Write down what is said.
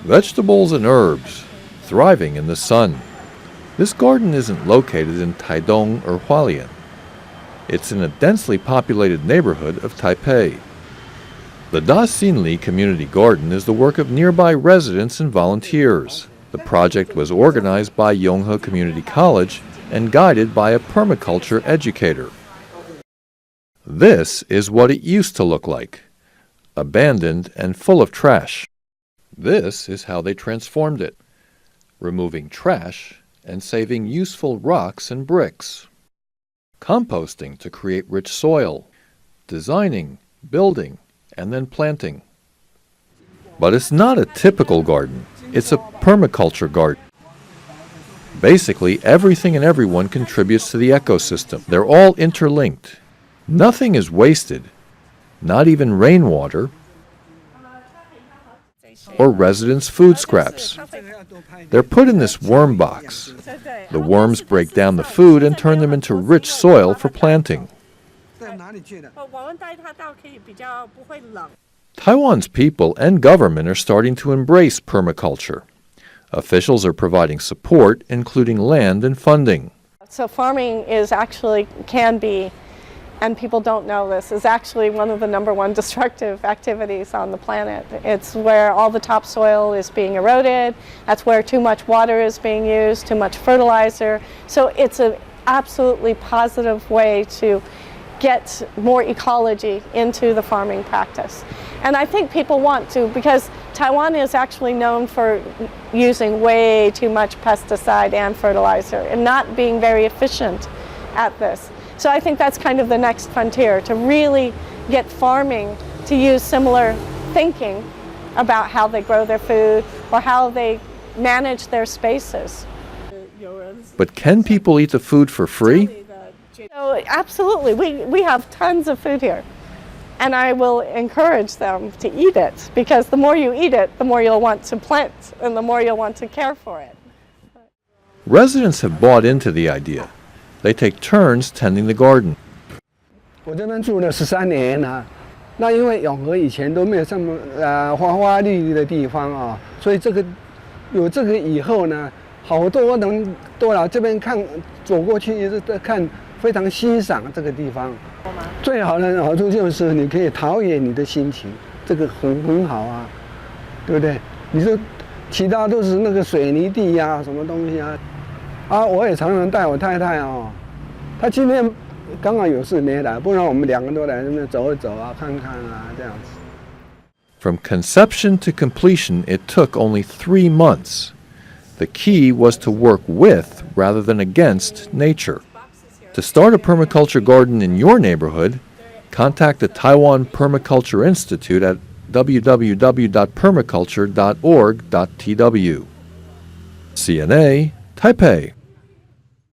Vegetables and herbs, thriving in the sun. This garden isn't located in Taidong or Hualien. It's in a densely populated neighborhood of Taipei. The Da Xinli Community Garden is the work of nearby residents and volunteers. The project was organized by Yonghe Community College and guided by a permaculture educator. This is what it used to look like, abandoned and full of trash. This is how they transformed it, removing trash and saving useful rocks and bricks. Composting to create rich soil, designing, building, and then planting. But it's not a typical garden, it's a permaculture garden. Basically, everything and everyone contributes to the ecosystem. They're all interlinked. Nothing is wasted, not even rainwater or residents' food scraps. They're put in this worm box. The worms break down the food and turn them into rich soil for planting. Taiwan's people and government are starting to embrace permaculture. Officials are providing support, including land and funding. So farming can be, and people don't know this, is actually one of the #1 destructive activities on the planet. It's where all the topsoil is being eroded. That's where too much water is being used, too much fertilizer. So it's an absolutely positive way to get more ecology into the farming practice. And I think people want to, because Taiwan is actually known for using way too much pesticide and fertilizer and not being very efficient at this. So I think that's kind of the next frontier, to really get farming to use similar thinking about how they grow their food or how they manage their spaces. But can people eat the food for free? So absolutely, we have tons of food here. And I will encourage them to eat it, because the more you eat it, the more you'll want to plant and the more you'll want to care for it. Residents have bought into the idea. They take turns tending the garden. 我这边住了13年啊，那因为永和以前都没有这么花花绿绿的地方啊，所以有这个以后呢，好多人都来这边看，走过去一直在看，非常欣赏这个地方。最好的好处就是你可以陶冶你的心情，这个很好啊，对不对？你说其他都是那个水泥地呀、什么东西啊。我也常常带我太太哦，她今天刚好有事没来，不然我们2个都来这边走一走啊，看看啊，这样子。From conception to completion, it took only 3 months. The key was to work with rather than against nature. To start a permaculture garden in your neighborhood, contact the Taiwan Permaculture Institute at www.permaculture.org.tw. CNA, Taipei.